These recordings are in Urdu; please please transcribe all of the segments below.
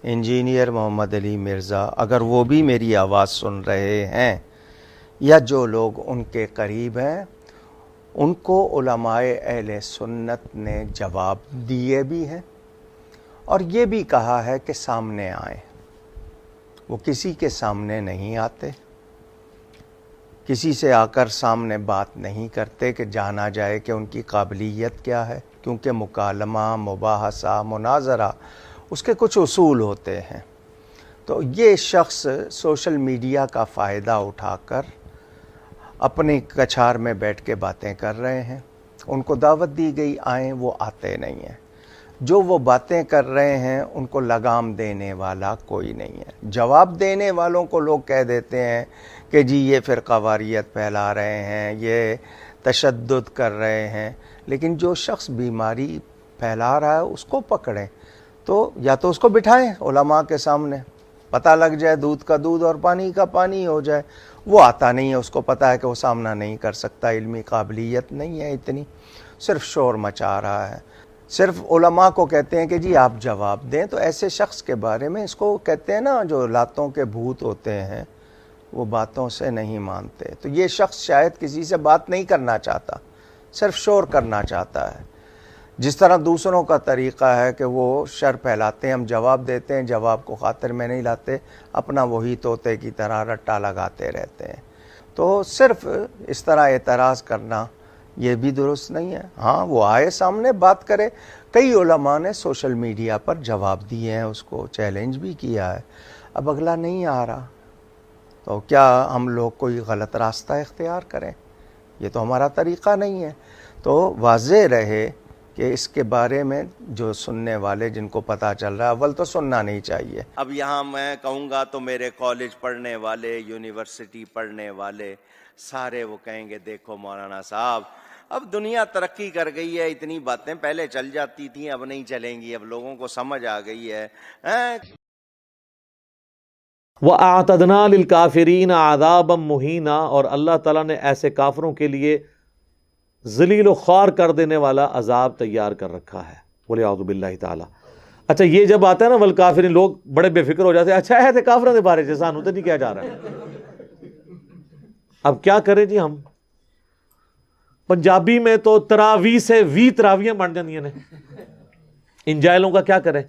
انجینئر محمد علی مرزا، اگر وہ بھی میری آواز سن رہے ہیں یا جو لوگ ان کے قریب ہیں، ان کو علماء اہل سنت نے جواب دیے بھی ہیں اور یہ بھی کہا ہے کہ سامنے آئیں۔ وہ کسی کے سامنے نہیں آتے، کسی سے آ کر سامنے بات نہیں کرتے کہ جانا جائے کہ ان کی قابلیت کیا ہے، کیونکہ مکالمہ، مباحثہ، مناظرہ اس کے کچھ اصول ہوتے ہیں۔ تو یہ شخص سوشل میڈیا کا فائدہ اٹھا کر اپنی کچھار میں بیٹھ کے باتیں کر رہے ہیں۔ ان کو دعوت دی گئی آئیں، وہ آتے نہیں ہیں۔ جو وہ باتیں کر رہے ہیں ان کو لگام دینے والا کوئی نہیں ہے۔ جواب دینے والوں کو لوگ کہہ دیتے ہیں کہ جی یہ فرقہ واریت پھیلا رہے ہیں، یہ تشدد کر رہے ہیں، لیکن جو شخص بیماری پھیلا رہا ہے اس کو پکڑیں، تو یا تو اس کو بٹھائیں علماء کے سامنے، پتہ لگ جائے، دودھ کا دودھ اور پانی کا پانی ہو جائے۔ وہ آتا نہیں ہے، اس کو پتہ ہے کہ وہ سامنا نہیں کر سکتا، علمی قابلیت نہیں ہے اتنی، صرف شور مچا رہا ہے۔ صرف علماء کو کہتے ہیں کہ جی آپ جواب دیں، تو ایسے شخص کے بارے میں، اس کو کہتے ہیں نا جو لاتوں کے بھوت ہوتے ہیں، وہ باتوں سے نہیں مانتے۔ تو یہ شخص شاید کسی سے بات نہیں کرنا چاہتا، صرف شور کرنا چاہتا ہے۔ جس طرح دوسروں کا طریقہ ہے کہ وہ شر پھیلاتے ہیں، ہم جواب دیتے ہیں، جواب کو خاطر میں نہیں لاتے، اپنا وہی طوطے کی طرح رٹا لگاتے رہتے ہیں۔ تو صرف اس طرح اعتراض کرنا یہ بھی درست نہیں ہے۔ ہاں وہ آئے سامنے بات کرے۔ کئی علماء نے سوشل میڈیا پر جواب دیے ہیں، اس کو چیلنج بھی کیا ہے، اب اگلا نہیں آ رہا، تو کیا ہم لوگ کوئی غلط راستہ اختیار کریں؟ یہ تو ہمارا طریقہ نہیں ہے۔ تو واضح رہے کہ اس کے بارے میں جو سننے والے، جن کو پتہ چل رہا ہے، اول تو سننا نہیں چاہیے۔ اب یہاں میں کہوں گا تو میرے کالج پڑھنے والے، یونیورسٹی پڑھنے والے سارے وہ کہیں گے دیکھو مولانا صاحب، اب دنیا ترقی کر گئی ہے، اتنی باتیں پہلے چل جاتی تھیں، اب نہیں چلیں گی، اب لوگوں کو سمجھ آ گئی ہے۔ وَأَعْتَدْنَا لِلْكَافِرِينَ عَذَابًا مُهِينًا، اور اللہ تعالیٰ نے ایسے کافروں کے لیے ذلیل و خوار کر دینے والا عذاب تیار کر رکھا ہے، وَلِعَوْذُ بِاللَّهِ تعالیٰ۔ اچھا یہ جب آتا ہے نا والکافرین، لوگ بڑے بے فکر ہو جاتے ہیں، اچھا ہے تے کافروں دے بارے چ سانوں تے نہیں کیا جا رہا ہے۔ اب کیا کریں جی ہم؟ پنجابی میں تو تراوی سے وی تراویاں بن جاندیاں نے، ان جاہلوں کا کیا کریں؟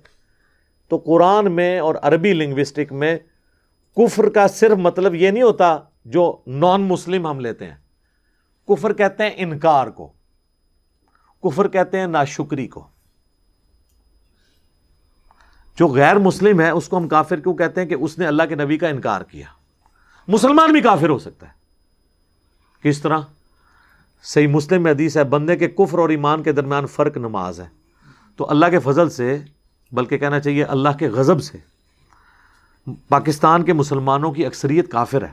تو قرآن میں اور عربی لنگوسٹک میں کفر کا صرف مطلب یہ نہیں ہوتا جو نان مسلم ہم لیتے ہیں۔ کفر کہتے ہیں انکار کو، کفر کہتے ہیں ناشکری کو۔ جو غیر مسلم ہے اس کو ہم کافر کیوں کہتے ہیں؟ کہ اس نے اللہ کے نبی کا انکار کیا۔ مسلمان بھی کافر ہو سکتا ہے، کس طرح؟ صحیح مسلم میں حدیث ہے، بندے کے کفر اور ایمان کے درمیان فرق نماز ہے۔ تو اللہ کے فضل سے، بلکہ کہنا چاہیے اللہ کے غضب سے، پاکستان کے مسلمانوں کی اکثریت کافر ہے۔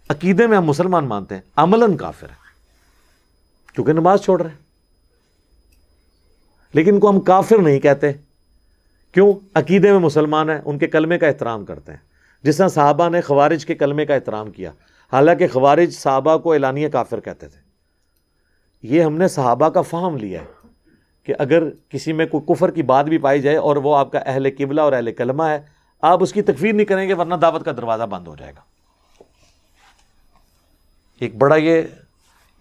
عقیدے میں ہم مسلمان مانتے ہیں، عملاً کافر ہے، کیونکہ نماز چھوڑ رہے ہیں، لیکن ان کو ہم کافر نہیں کہتے۔ کیوں؟ عقیدے میں مسلمان ہیں، ان کے کلمے کا احترام کرتے ہیں، جس طرح صحابہ نے خوارج کے کلمے کا احترام کیا، حالانکہ خوارج صحابہ کو اعلانیہ کافر کہتے تھے۔ یہ ہم نے صحابہ کا فہم لیا ہے کہ اگر کسی میں کوئی کفر کی بات بھی پائی جائے اور وہ آپ کا اہل قبلہ اور اہل کلمہ ہے، آپ اس کی تکفیر نہیں کریں گے، ورنہ دعوت کا دروازہ بند ہو جائے گا۔ ایک بڑا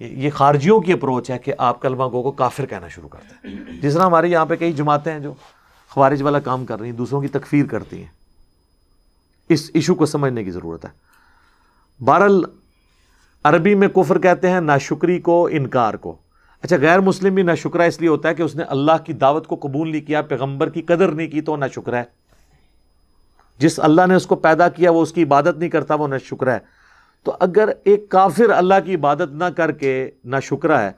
یہ خارجیوں کی اپروچ ہے کہ آپ کلمہ گو کو کافر کہنا شروع کرتے ہیں، جس طرح ہمارے یہاں پہ کئی جماعتیں ہیں جو خوارج والا کام کر رہی ہیں، دوسروں کی تکفیر کرتی ہیں۔ اس ایشو کو سمجھنے کی ضرورت ہے۔ بہرحال عربی میں کفر کہتے ہیں ناشکری کو، انکار کو۔ اچھا غیر مسلم بھی ناشکرہ اس لیے ہوتا ہے کہ اس نے اللہ کی دعوت کو قبول نہیں کیا، پیغمبر کی قدر نہیں کی، تو ناشکرہ ہے۔ جس اللہ نے اس کو پیدا کیا وہ اس کی عبادت نہیں کرتا، وہ ناشکرہ ہے۔ تو اگر ایک کافر اللہ کی عبادت نہ کر کے ناشکرہ ہے،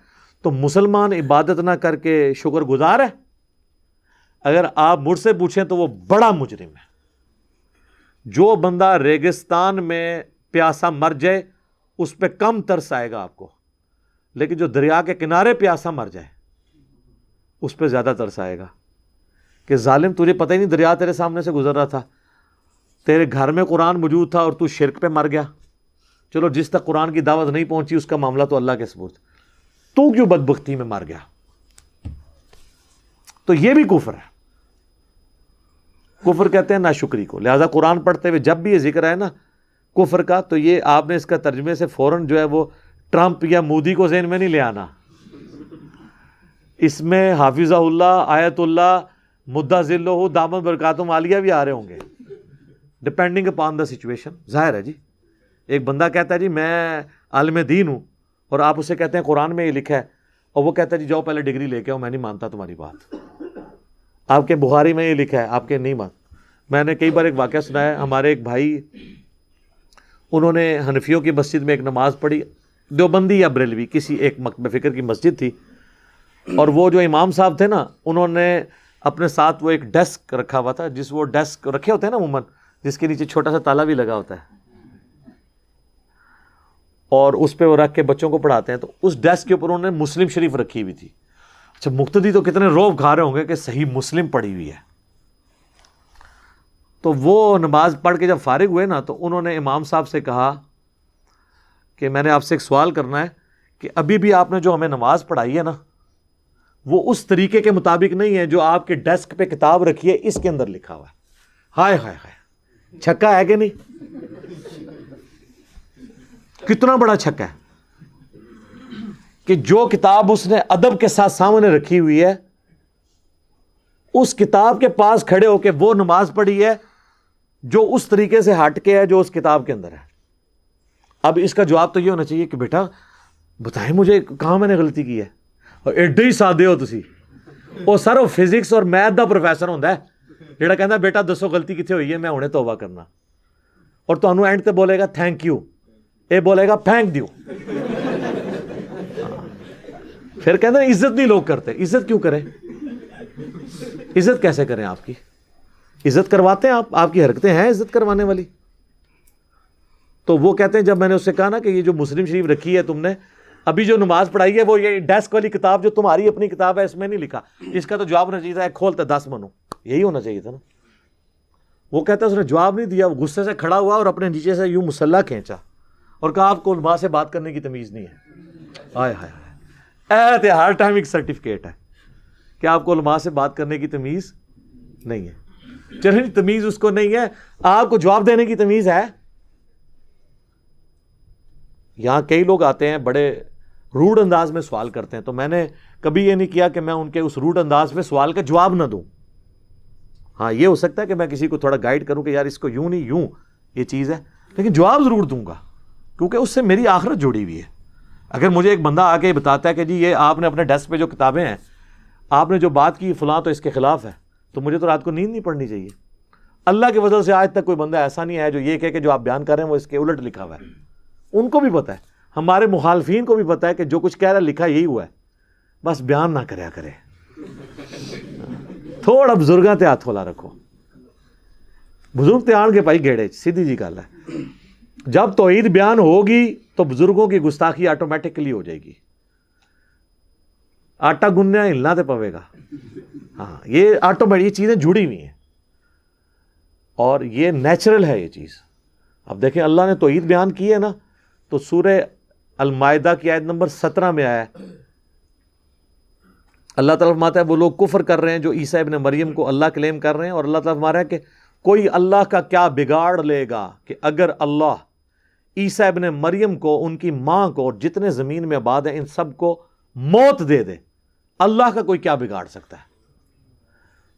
تو مسلمان عبادت نہ کر کے شکر گزار ہے؟ اگر آپ مجھ سے پوچھیں تو وہ بڑا مجرم ہے۔ جو بندہ ریگستان میں پیاسا مر جائے اس پہ کم ترس آئے گا آپ کو، لیکن جو دریا کے کنارے پیاسا مر جائے اس پہ زیادہ ترس آئے گا کہ ظالم تجھے پتہ ہی نہیں دریا تیرے سامنے سے گزر رہا تھا، تیرے گھر میں قرآن موجود تھا اور تو شرک پہ مر گیا۔ چلو جس تک قرآن کی دعوت نہیں پہنچی اس کا معاملہ تو اللہ کے سپرد، تو کیوں بدبختی میں مر گیا؟ تو یہ بھی کفر ہے۔ کفر کہتے ہیں ناشکری کو. لہٰذا قرآن پڑھتے ہوئے جب بھی یہ ذکر ہے نا کفر کا, تو یہ آپ نے اس کا ترجمے سے فوراً جو ہے وہ ٹرمپ یا مودی کو ذہن میں نہیں لے آنا. اس میں حافظہ اللہ, آیت اللہ, مدہ ذلہ, دامت برکاتہم عالیہ بھی آ رہے ہوں گے, ڈپینڈنگ اپان دا سچویشن. ظاہر ہے جی, ایک بندہ کہتا ہے جی میں عالم دین ہوں, اور آپ اسے کہتے ہیں قرآن میں یہ لکھا ہے, اور وہ کہتا ہے جی جاؤ پہلے ڈگری لے کے آؤ, میں نہیں مانتا تمہاری بات. آپ کے بخاری میں یہ لکھا ہے, آپ کے نہیں مان. میں نے کئی بار ایک واقعہ سنا ہے, ہمارے ایک بھائی انہوں نے حنفیوں کی مسجد میں ایک نماز پڑھی, دیوبندی یا بریلوی کسی ایک مکتب فکر کی مسجد تھی, اور وہ جو امام صاحب تھے نا انہوں نے اپنے ساتھ وہ ایک ڈیسک رکھا ہوا تھا, جس وہ ڈیسک رکھے ہوتے ہیں نا عموماً, جس کے نیچے چھوٹا سا تالا بھی لگا ہوتا ہے, اور اس پہ وہ رکھ کے بچوں کو پڑھاتے ہیں. تو اس ڈیسک کے اوپر انہوں نے مسلم شریف رکھی ہوئی تھی. اچھا, مقتدی تو کتنے روب کھا رہے ہوں گے کہ صحیح مسلم پڑھی ہوئی ہے. تو وہ نماز پڑھ کے جب فارغ ہوئے نا, تو انہوں نے امام صاحب سے کہا کہ میں نے آپ سے ایک سوال کرنا ہے کہ ابھی بھی آپ نے جو ہمیں نماز پڑھائی ہے نا وہ اس طریقے کے مطابق نہیں ہے جو آپ کے ڈیسک پہ کتاب رکھی ہے اس کے اندر لکھا ہوا ہے. ہائے ہائے ہائے, چھکا ہے کہ نہیں؟ کتنا بڑا چھکا ہے کہ جو کتاب اس نے ادب کے ساتھ سامنے رکھی ہوئی ہے اس کتاب کے پاس کھڑے ہو کے وہ نماز پڑھی ہے جو اس طریقے سے ہٹ کے ہے جو اس کتاب کے اندر ہے. اب اس کا جواب تو یہ ہونا چاہیے کہ بیٹا بتائیں مجھے کہاں میں نے غلطی کی ہے, اور ایڈے ہی سادے ہو تسی. وہ سر وہ فزکس اور میتھ دا پروفیسر ہوتا ہے جہاں کہنا بیٹا دسو غلطی کتنے ہوئی ہے, میں ہنے توبہ کرنا, اور تمہیں اینڈ تے بولے گا تھینک یو, اے بولے گا پھینک دیو. پھر کہتے ہیں عزت نہیں لوگ کرتے. عزت کیوں کریں؟ عزت کیسے کریں؟ آپ کی عزت کرواتے ہیں آپ کی حرکتیں ہیں عزت کروانے والی. تو وہ کہتے ہیں جب میں نے اس سے کہا نا کہ یہ جو مسلم شریف رکھی ہے تم نے, ابھی جو نماز پڑھائی ہے وہ یہ ڈیسک والی کتاب جو تمہاری اپنی کتاب ہے اس میں نہیں لکھا. اس کا تو جواب ہونا چاہیے تھا کھولتے 10 منو, یہی ہونا چاہیے تھا نا. وہ کہتا ہے اس نے جواب نہیں دیا, وہ غصے سے کھڑا ہوا اور اپنے نیچے سے یوں مسلح کھینچا اور کہا آپ کو علماء سے بات کرنے کی تمیز نہیں ہے. ہائے ہائے ہائے, ہر ٹائم ایک سرٹیفکیٹ ہے کہ آپ کو علماء سے بات کرنے کی تمیز نہیں ہے. چلیں تمیز اس کو نہیں ہے, آپ کو جواب دینے کی تمیز ہے. یہاں کئی لوگ آتے ہیں بڑے روڈ انداز میں سوال کرتے ہیں, تو میں نے کبھی یہ نہیں کیا کہ میں ان کے اس روڈ انداز میں سوال کا جواب نہ دوں. ہاں یہ ہو سکتا ہے کہ میں کسی کو تھوڑا گائیڈ کروں کہ یار اس کو یوں نہیں یوں یہ چیز ہے, لیکن جواب ضرور دوں گا کیونکہ اس سے میری آخرت جڑی ہوئی ہے. اگر مجھے ایک بندہ آ کے بتاتا ہے کہ جی یہ آپ نے اپنے ڈیسک پہ جو کتابیں ہیں آپ نے جو بات کی فلاں تو اس کے خلاف ہے, تو مجھے تو رات کو نیند نہیں پڑنی چاہیے. اللہ کی وجہ سے آج تک کوئی بندہ ایسا نہیں ہے جو یہ کہے کہ جو آپ بیان کر رہے ہیں وہ اس کے الٹ لکھا ہوا ہے. ان کو بھی پتہ ہے, ہمارے مخالفین کو بھی پتہ ہے کہ جو کچھ کہہ رہا ہے لکھا یہی ہوا ہے, بس بیان نہ کریا کرے. تھوڑا بزرگاں تے ہاتھ والا رکھو. بزرگ تے آن کے پائی گیڑے, سیدھی جی گل ہے. جب توحید بیان ہوگی تو بزرگوں کی گستاخی آٹومیٹکلی ہو جائے گی. آٹا گننا ہلنا تے پوے گا. ہاں یہ آٹومیٹک, یہ چیزیں جڑی ہوئی ہیں اور یہ نیچرل ہے یہ چیز. اب دیکھیں اللہ نے توحید بیان کی ہے نا, تو سورہ المائدہ کی آیت نمبر 17 میں آیا ہے, اللہ تعالیٰ فرماتا ہے وہ لوگ کفر کر رہے ہیں جو عیسیٰ ابن مریم کو اللہ کلیم کر رہے ہیں, اور اللہ تعالیٰ فرما رہا ہے کہ کوئی اللہ کا کیا بگاڑ لے گا کہ اگر اللہ عیسیٰ ابن مریم کو, ان کی ماں کو, اور جتنے زمین میں آباد ہیں ان سب کو موت دے دے, اللہ کا کوئی کیا بگاڑ سکتا ہے؟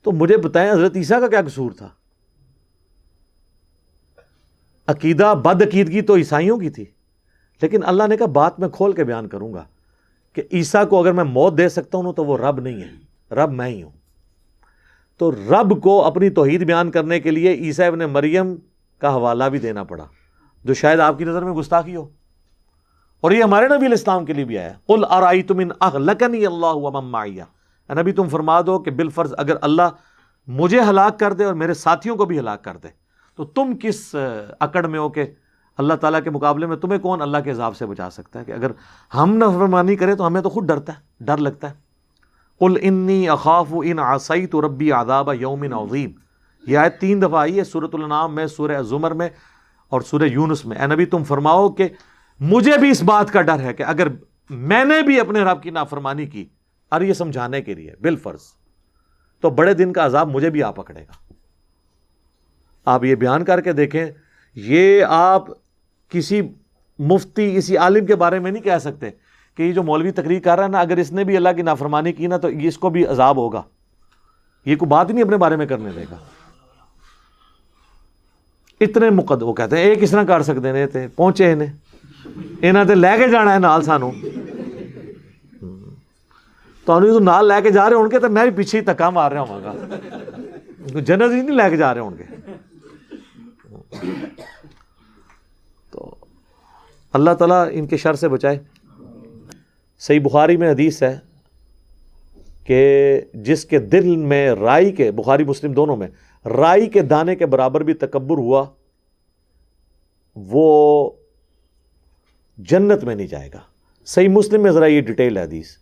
تو مجھے بتائیں حضرت عیسیٰ کا کیا قصور تھا؟ عقیدہ بد عقیدگی تو عیسائیوں کی تھی, لیکن اللہ نے کہا بات میں کھول کے بیان کروں گا کہ عیسیٰ کو اگر میں موت دے سکتا ہوں تو وہ رب نہیں ہے, رب میں ہی ہوں. تو رب کو اپنی توحید بیان کرنے کے لیے عیسیٰ ابن مریم کا حوالہ بھی دینا پڑا, جو شاید آپ کی نظر میں گستاخی ہو. اور یہ ہمارے نبی علیہ السلام کے لیے بھی آیا, قل ارأیتم ان اہلکنی اللہ ومن معی, اے نبی تم فرما دو کہ بالفرض اگر اللہ مجھے ہلاک کر دے اور میرے ساتھیوں کو بھی ہلاک کر دے تو تم کس اکڑ میں ہو کہ اللہ تعالیٰ کے مقابلے میں تمہیں کون اللہ کے عذاب سے بچا سکتا ہے؟ کہ اگر ہم نافرمانی کریں تو ہمیں تو خود ڈر لگتا ہے. قل انی اخاف ان عصیت ربی عذاب یوم عظیم, یہ آیت 3 دفعہ آئی ہے سورۃ الانعام میں, سورہ زمر میں اور سورہ یونس میں. اے نبی تم فرماؤ کہ مجھے بھی اس بات کا ڈر ہے کہ اگر میں نے بھی اپنے رب کی نافرمانی کی, اور یہ سمجھانے کے لیے بالفرض, تو بڑے دن کا عذاب مجھے بھی آ پکڑے گا. آپ یہ بیان کر کے دیکھیں. یہ آپ کسی مفتی کسی عالم کے بارے میں نہیں کہہ سکتے کہ یہ جو مولوی تقریر کر رہا ہے نا، اگر اس نے بھی اللہ کی نافرمانی کی نا تو اس کو بھی عذاب ہوگا. یہ کوئی بات ہی نہیں اپنے بارے میں کرنے دے گا. اتنے وہ کہتے ہیں کس طرح کر سکتے ہیں تے پہنچے انہیں تے لے کے جانا ہے نال سانو. تو نال لے کے جا رہے ہوں گے تو میں بھی پیچھے ہی تکا مار رہا ہوں گا. جنت ہی نہیں لے کے جا رہے ہوں گے. تو اللہ تعالیٰ ان کے شر سے بچائے. صحیح بخاری میں حدیث ہے کہ جس کے دل میں رائی کے، بخاری مسلم دونوں میں، رائی کے دانے کے برابر بھی تکبر ہوا، وہ جنت میں نہیں جائے گا. صحیح مسلم میں ذرا یہ ڈیٹیل ہے حدیث.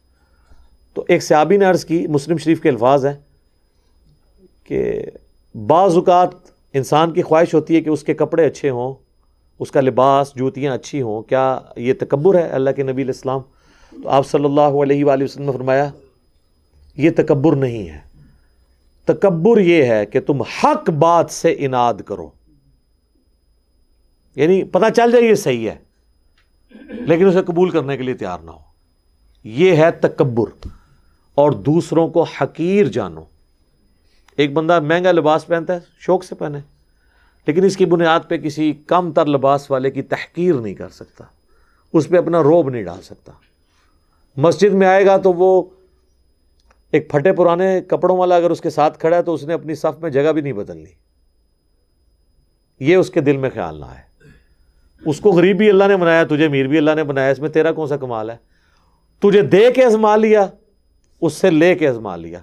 تو ایک صحابی نے عرض کی، مسلم شریف کے الفاظ ہیں کہ بعض اوقات انسان کی خواہش ہوتی ہے کہ اس کے کپڑے اچھے ہوں، اس کا لباس جوتیاں اچھی ہوں. کیا یہ تکبر ہے؟ اللہ کے نبی علیہ السلام. تو آپ صلی اللہ علیہ وآلہ وسلم نے فرمایا یہ تکبر نہیں ہے. تکبر یہ ہے کہ تم حق بات سے اناد کرو، یعنی پتہ چل جائے یہ صحیح ہے لیکن اسے قبول کرنے کے لیے تیار نہ ہو. یہ ہے تکبر. اور دوسروں کو حقیر جانو. ایک بندہ مہنگا لباس پہنتا ہے، شوق سے پہنے، لیکن اس کی بنیاد پہ کسی کم تر لباس والے کی تحقیر نہیں کر سکتا، اس پہ اپنا روب نہیں ڈال سکتا. مسجد میں آئے گا تو وہ ایک پھٹے پرانے کپڑوں والا اگر اس کے ساتھ کھڑا ہے تو اس نے اپنی صف میں جگہ بھی نہیں بدلنی. یہ اس کے دل میں خیال نہ آئے. اس کو غریب بھی اللہ نے بنایا، تجھے امیر بھی اللہ نے بنایا، اس میں تیرا کون سا کمال ہے؟ تجھے دے کے آزما لیا، اس سے لے کے آزما لیا.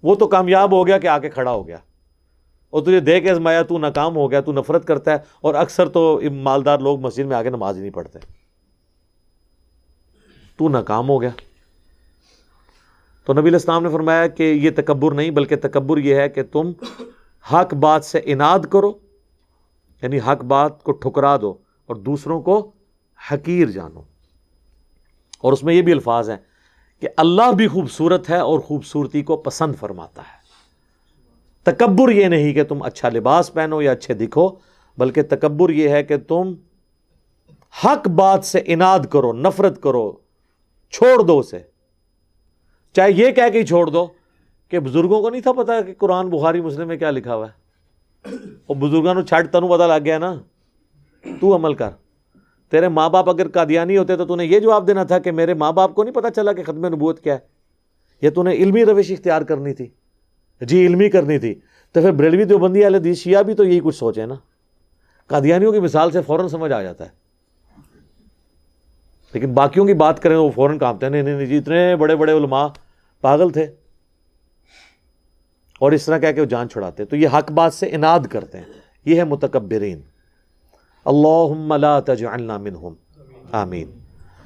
وہ تو کامیاب ہو گیا کہ آ کے کھڑا ہو گیا، اور تجھے دے کے آزمایا تو ناکام ہو گیا، تو نفرت کرتا ہے. اور اکثر تو مالدار لوگ مسجد میں آ کے نماز ہی نہیں پڑھتے، تو ناکام ہو گیا. تو نبی علیہ السلام نے فرمایا کہ یہ تکبر نہیں، بلکہ تکبر یہ ہے کہ تم حق بات سے اناد کرو، یعنی حق بات کو ٹھکرا دو اور دوسروں کو حقیر جانو. اور اس میں یہ بھی الفاظ ہیں کہ اللہ بھی خوبصورت ہے اور خوبصورتی کو پسند فرماتا ہے. تکبر یہ نہیں کہ تم اچھا لباس پہنو یا اچھے دکھو، بلکہ تکبر یہ ہے کہ تم حق بات سے اناد کرو، نفرت کرو، چھوڑ دو اسے. چاہے یہ کہہ کے ہی چھوڑ دو کہ بزرگوں کو نہیں تھا پتا کہ قرآن بخاری مسلم میں کیا لکھا ہوا ہے، اور بزرگوں نے چھٹ تنوں پتا لگ گیا نا، تو عمل کر. تیرے ماں باپ اگر قادیانی ہوتے تو نے یہ جواب دینا تھا کہ میرے ماں باپ کو نہیں پتا چلا کہ ختم نبوت کیا ہے. یہ تو نے علمی روش اختیار کرنی تھی، جی علمی کرنی تھی. تو پھر بریلوی دیوبندی اہل حدیث شیعہ بھی تو یہی کچھ سوچے نا. قادیانیوں کی مثال سے فوراً سمجھ آ جاتا ہے، لیکن باقیوں کی بات کریں تو وہ فوراً کانپتے ہیں. نہیں جی اتنے بڑے بڑے علماء پاگل تھے، اور اس طرح کہہ کے وہ جان چھڑاتے. تو یہ حق بات سے اناد کرتے ہیں، یہ ہے متکبرین. اللہم لا تجعلنا منہم، آمین.